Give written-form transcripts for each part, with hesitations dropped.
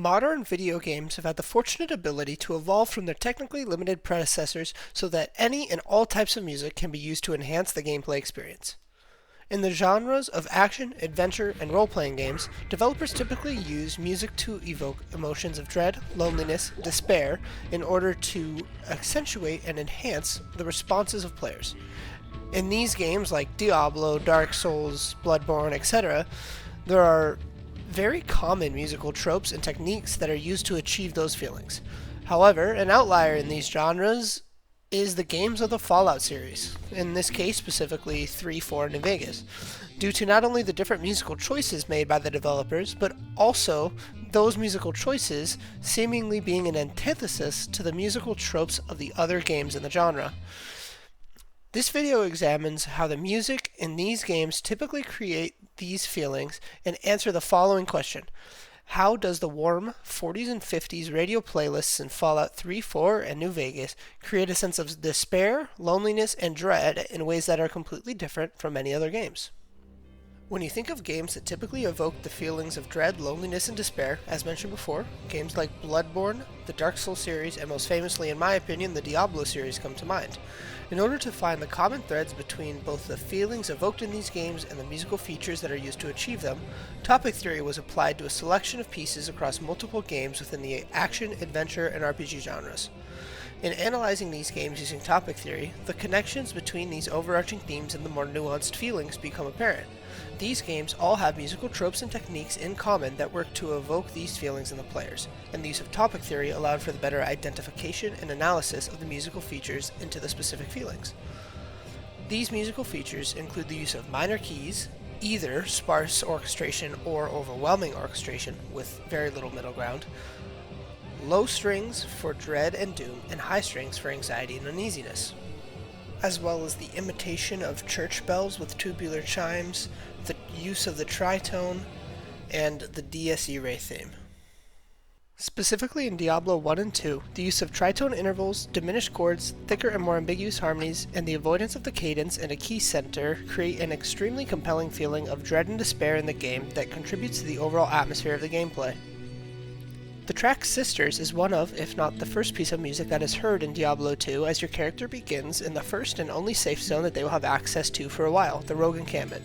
Modern video games have had the fortunate ability to evolve from their technically limited predecessors so that any and all types of music can be used to enhance the gameplay experience. In the genres of action, adventure, and role-playing games, developers typically use music to evoke emotions of dread, loneliness, despair in order to accentuate and enhance the responses of players. In these games like Diablo, Dark Souls, Bloodborne, etc., there are very common musical tropes and techniques that are used to achieve those feelings. However, an outlier in these genres is the games of the Fallout series, in this case specifically 3, 4, and New Vegas, due to not only the different musical choices made by the developers, but also those musical choices seemingly being an antithesis to the musical tropes of the other games in the genre. This video examines how the music in these games typically create these feelings and answer the following question. How does the warm 40s and 50s radio playlists in Fallout 3, 4, and New Vegas create a sense of despair, loneliness, and dread in ways that are completely different from many other games? When you think of games that typically evoke the feelings of dread, loneliness, and despair, as mentioned before, games like Bloodborne, the Dark Souls series, and most famously, in my opinion, the Diablo series come to mind. In order to find the common threads between both the feelings evoked in these games and the musical features that are used to achieve them, topic theory was applied to a selection of pieces across multiple games within the action, adventure, and RPG genres. In analyzing these games using topic theory, the connections between these overarching themes and the more nuanced feelings become apparent. These games all have musical tropes and techniques in common that work to evoke these feelings in the players, and the use of topic theory allowed for the better identification and analysis of the musical features into the specific feelings. These musical features include the use of minor keys, either sparse orchestration or overwhelming orchestration with very little middle ground, low strings for dread and doom, and high strings for anxiety and uneasiness, as well as the imitation of church bells with tubular chimes, the use of the tritone, and the Dies Irae theme. Specifically in Diablo 1 and 2, the use of tritone intervals, diminished chords, thicker and more ambiguous harmonies, and the avoidance of the cadence and a key center create an extremely compelling feeling of dread and despair in the game that contributes to the overall atmosphere of the gameplay. The track Sisters is one of, if not the first piece of music that is heard in Diablo 2 as your character begins in the first and only safe zone that they will have access to for a while, the Rogue Encampment.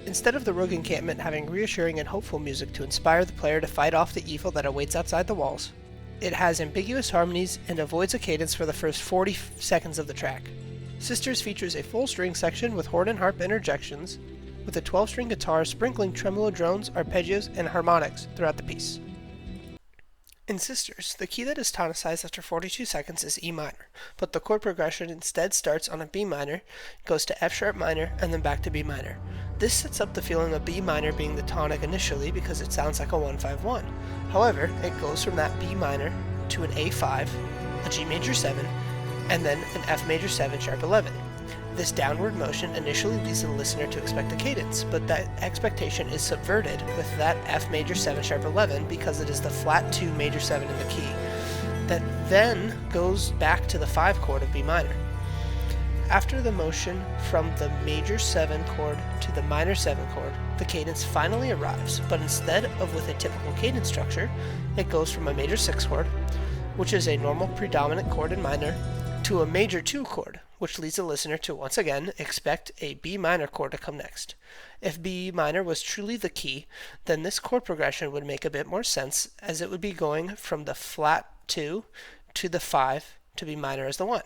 Instead of the Rogue Encampment having reassuring and hopeful music to inspire the player to fight off the evil that awaits outside the walls, it has ambiguous harmonies and avoids a cadence for the first 40 seconds of the track. Sisters features a full string section with horn and harp interjections, with a 12-string guitar sprinkling tremolo drones, arpeggios, and harmonics throughout the piece. In Sisters, the key that is tonicized after 42 seconds is E minor, but the chord progression instead starts on a B minor, goes to F sharp minor, and then back to B minor. This sets up the feeling of B minor being the tonic initially because it sounds like a 1-5-1. However, it goes from that B minor to an A5, a G major 7, and then an F major 7 sharp 11. This downward motion initially leads the listener to expect a cadence, but that expectation is subverted with that F major 7 sharp 11 because it is the flat 2 major 7 in the key, that then goes back to the 5 chord of B minor. After the motion from the major 7 chord to the minor 7 chord, the cadence finally arrives, but instead of with a typical cadence structure, it goes from a major 6 chord, which is a normal predominant chord in minor, to a major 2 chord, which leads the listener to once again expect a B minor chord to come next. If B minor was truly the key, then this chord progression would make a bit more sense, as it would be going from the flat 2 to the 5 to B minor as the 1.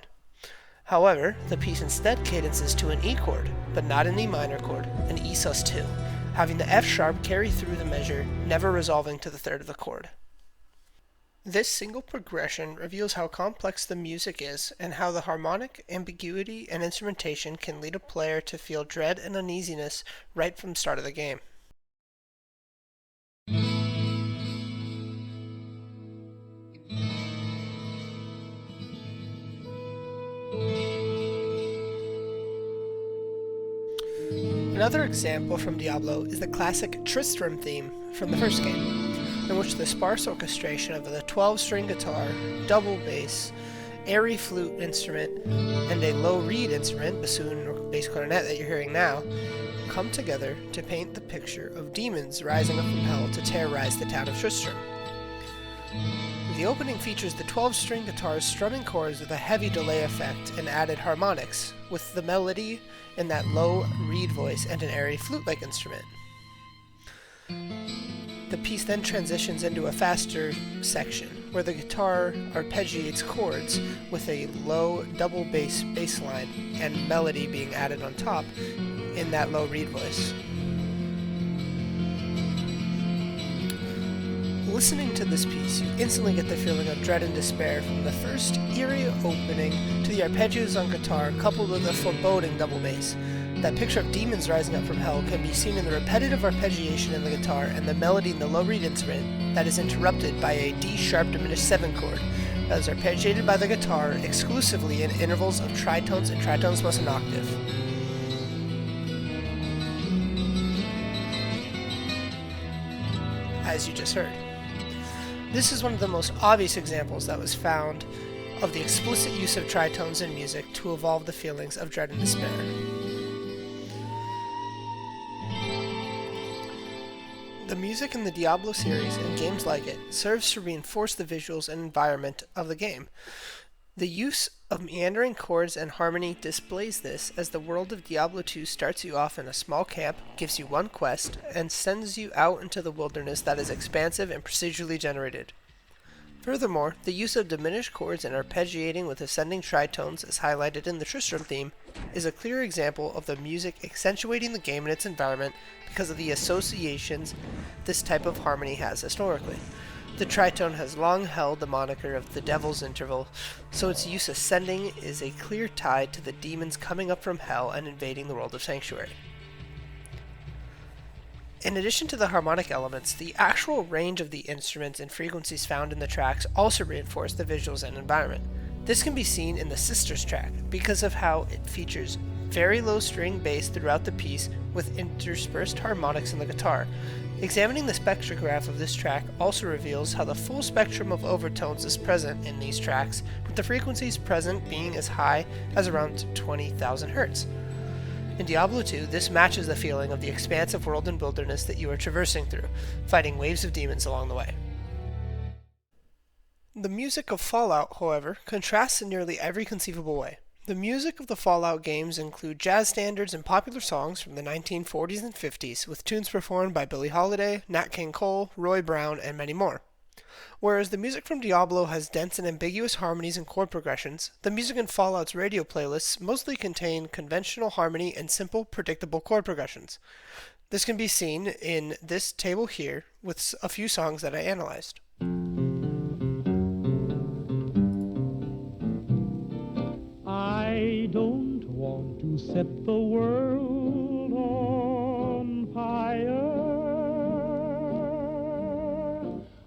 However, the piece instead cadences to an E chord, but not an E minor chord, an E sus2, having the F sharp carry through the measure, never resolving to the third of the chord. This single progression reveals how complex the music is and how the harmonic, ambiguity, and instrumentation can lead a player to feel dread and uneasiness right from the start of the game. Another example from Diablo is the classic Tristram theme from the first game, in which the sparse orchestration of the 12-string guitar, double bass, airy flute instrument, and a low reed instrument, bassoon or bass clarinet that you're hearing now, come together to paint the picture of demons rising up from hell to terrorize the town of Tristram. The opening features the 12-string guitars strumming chords with a heavy delay effect and added harmonics, with the melody in that low reed voice and an airy flute-like instrument. The piece then transitions into a faster section, where the guitar arpeggiates chords with a low double bass line and melody being added on top in that low reed voice. Listening to this piece, you instantly get the feeling of dread and despair from the first eerie opening to the arpeggios on guitar coupled with a foreboding double bass. That picture of demons rising up from hell can be seen in the repetitive arpeggiation in the guitar and the melody in the low reed instrument that is interrupted by a D-sharp diminished 7 chord that is arpeggiated by the guitar exclusively in intervals of tritones and tritones plus an octave. As you just heard. This is one of the most obvious examples that was found of the explicit use of tritones in music to evolve the feelings of dread and despair. The music in the Diablo series and games like it serves to reinforce the visuals and environment of the game. The use of meandering chords and harmony displays this, as the world of Diablo 2 starts you off in a small camp, gives you one quest, and sends you out into the wilderness that is expansive and procedurally generated. Furthermore, the use of diminished chords and arpeggiating with ascending tritones, as highlighted in the Tristram theme, is a clear example of the music accentuating the game and its environment because of the associations this type of harmony has historically. The tritone has long held the moniker of the Devil's Interval, so its use ascending is a clear tie to the demons coming up from hell and invading the world of Sanctuary. In addition to the harmonic elements, the actual range of the instruments and frequencies found in the tracks also reinforce the visuals and environment. This can be seen in the Sisters track because of how it features very low string bass throughout the piece with interspersed harmonics in the guitar. Examining the spectrograph of this track also reveals how the full spectrum of overtones is present in these tracks, with the frequencies present being as high as around 20,000 Hz. In Diablo 2, this matches the feeling of the expansive world and wilderness that you are traversing through, fighting waves of demons along the way. The music of Fallout, however, contrasts in nearly every conceivable way. The music of the Fallout games include jazz standards and popular songs from the 1940s and 50s, with tunes performed by Billie Holiday, Nat King Cole, Roy Brown, and many more. Whereas the music from Diablo has dense and ambiguous harmonies and chord progressions, the music in Fallout's radio playlists mostly contain conventional harmony and simple, predictable chord progressions. This can be seen in this table here with a few songs that I analyzed. I don't want to set the world on fire.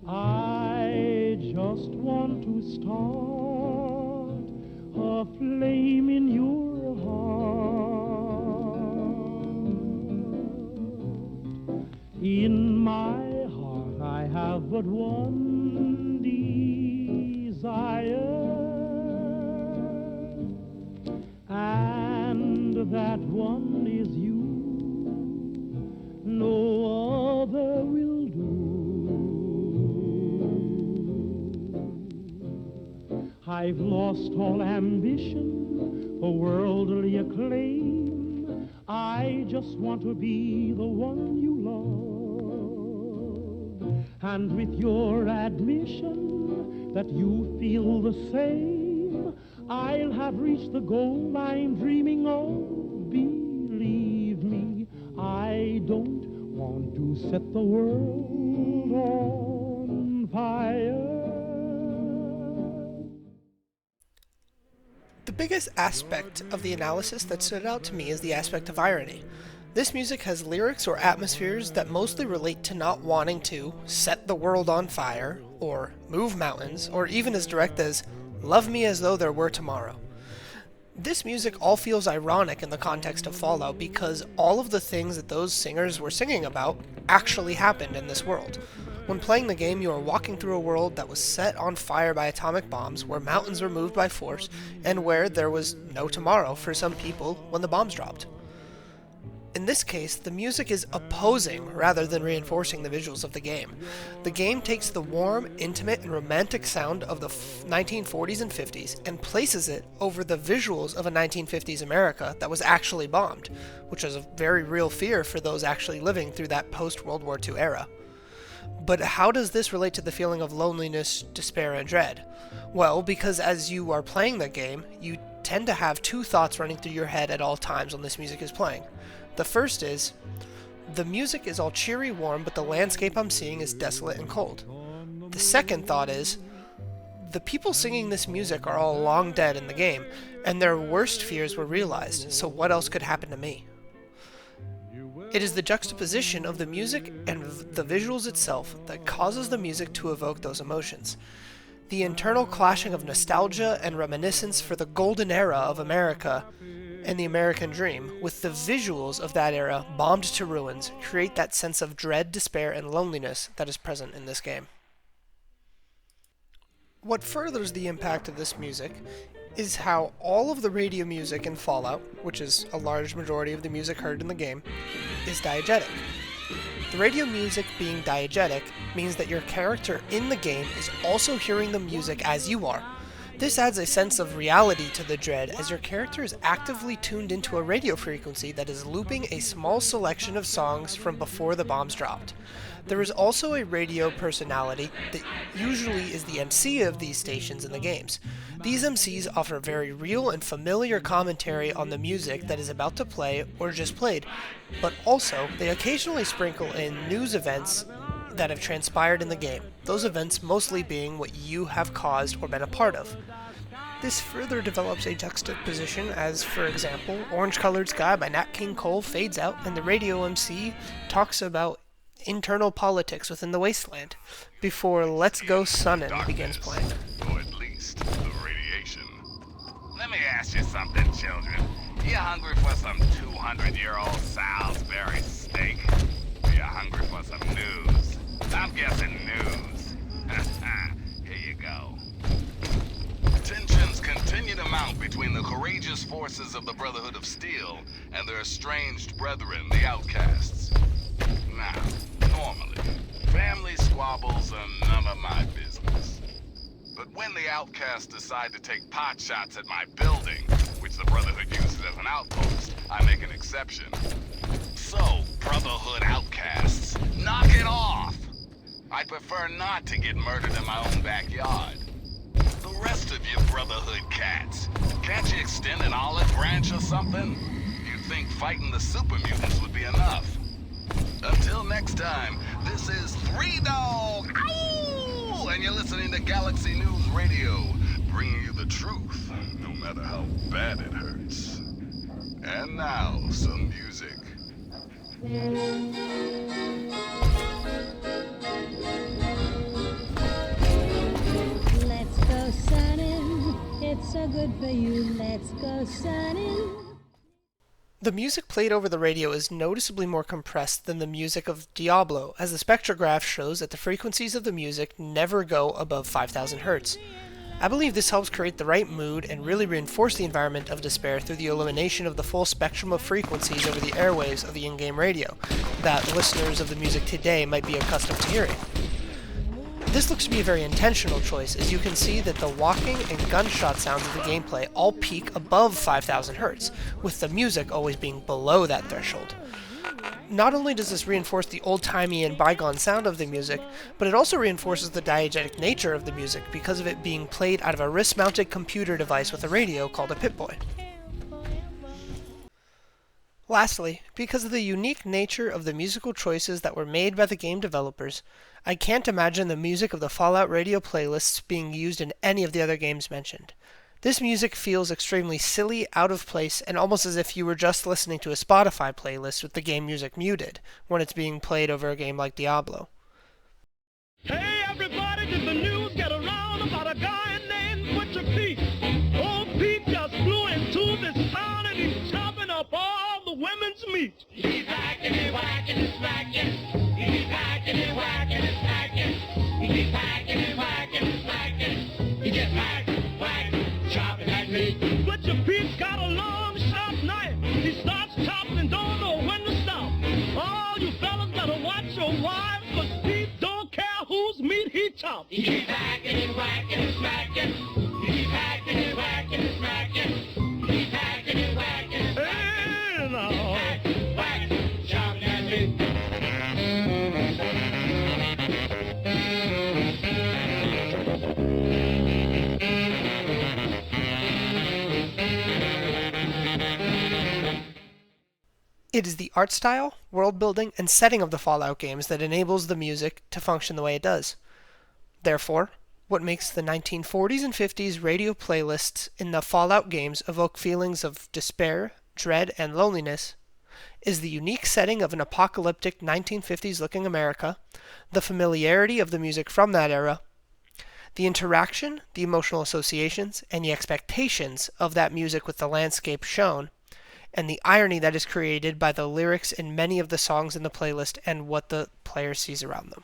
I just want to start a flame in your heart. In my heart I have but one desire, and that one is you. No other will do. I've lost all ambition for worldly acclaim. I just want to be the one you love. And with your admission that you feel the same, I'll have reached the goal I'm dreaming of. Believe me, I don't want to set the world on fire. The biggest aspect of the analysis that stood out to me is the aspect of irony. This music has lyrics or atmospheres that mostly relate to not wanting to set the world on fire, or move mountains, or even as direct as love me as though there were tomorrow. This music all feels ironic in the context of Fallout because all of the things that those singers were singing about actually happened in this world. When playing the game, you are walking through a world that was set on fire by atomic bombs, where mountains were moved by force, and where there was no tomorrow for some people when the bombs dropped. In this case, the music is opposing rather than reinforcing the visuals of the game. The game takes the warm, intimate, and romantic sound of the 1940s and 50s and places it over the visuals of a 1950s America that was actually bombed, which was a very real fear for those actually living through that post-World War II era. But how does this relate to the feeling of loneliness, despair, and dread? Well, because as you are playing the game, you tend to have two thoughts running through your head at all times when this music is playing. The first is, the music is all cheery, warm, but the landscape I'm seeing is desolate and cold. The second thought is, the people singing this music are all long dead in the game, and their worst fears were realized, so what else could happen to me? It is the juxtaposition of the music and the visuals itself that causes the music to evoke those emotions. The internal clashing of nostalgia and reminiscence for the golden era of America and the American dream, with the visuals of that era bombed to ruins, create that sense of dread, despair, and loneliness that is present in this game. What furthers the impact of this music is how all of the radio music in Fallout, which is a large majority of the music heard in the game, is diegetic. The radio music being diegetic means that your character in the game is also hearing the music as you are. This adds a sense of reality to the dread as your character is actively tuned into a radio frequency that is looping a small selection of songs from before the bombs dropped. There is also a radio personality that usually is the MC of these stations in the games. These MCs offer very real and familiar commentary on the music that is about to play or just played, but also they occasionally sprinkle in news events that have transpired in the game, those events mostly being what you have caused or been a part of. This further develops a juxtaposition as, for example, Orange Colored Sky by Nat King Cole fades out and the radio MC talks about internal politics within the wasteland before Let's Go Sunnin' begins playing. Or at least the radiation. Let me ask you something, children. You hungry for some 200-year-old Salisbury steak? Are you hungry for some news? I'm guessing news. Here you go. Tensions continue to mount between the courageous forces of the Brotherhood of Steel and their estranged brethren, the Outcasts. Now, normally, family squabbles are none of my business. But when the Outcasts decide to take pot shots at my building, which the Brotherhood uses as an outpost, I make an exception. So, Brotherhood Outcasts, knock it off! I'd prefer not to get murdered in my own backyard. The rest of you Brotherhood cats, can't you extend an olive branch or something? You'd think fighting the super mutants would be enough. Until next time, this is Three Dog, Ow! And you're listening to Galaxy News Radio, bringing you the truth, no matter how bad it hurts. And now, some music. Let's go sunning, it's so good for you, let's go sunning. The music played over the radio is noticeably more compressed than the music of Diablo, as the spectrograph shows that the frequencies of the music never go above 5,000 Hz. I believe this helps create the right mood and really reinforce the environment of despair through the elimination of the full spectrum of frequencies over the airwaves of the in-game radio that listeners of the music today might be accustomed to hearing. This looks to be a very intentional choice, as you can see that the walking and gunshot sounds of the gameplay all peak above 5,000 Hz, with the music always being below that threshold. Not only does this reinforce the old-timey and bygone sound of the music, but it also reinforces the diegetic nature of the music because of it being played out of a wrist-mounted computer device with a radio called a Pip-Boy. Lastly, because of the unique nature of the musical choices that were made by the game developers, I can't imagine the music of the Fallout radio playlists being used in any of the other games mentioned. This music feels extremely silly, out of place, and almost as if you were just listening to a Spotify playlist with the game music muted when it's being played over a game like Diablo. Hey everybody, did the news get around about a guy named Butcher Pete? Old Pete just flew into this town and he's chopping up all the women's meat. He's hacking and whacking and smacking. He's hacking and whacking and smacking. He's hacking and whacking and smacking. He just hack, whack, chopping that meat. Butcher Pete's got a long, sharp knife. He starts chopping and don't know when to hacking and whacking and smacking. Keep hacking and whacking and smacking. Keep hacking and whacking and smacking. Hack, whack, shouting at me. It is the art style, world building, and setting of the Fallout games that enables the music to function the way it does. Therefore, what makes the 1940s and 50s radio playlists in the Fallout games evoke feelings of despair, dread, and loneliness is the unique setting of an apocalyptic 1950s looking America, the familiarity of the music from that era, the interaction, the emotional associations, and the expectations of that music with the landscape shown, and the irony that is created by the lyrics in many of the songs in the playlist and what the player sees around them.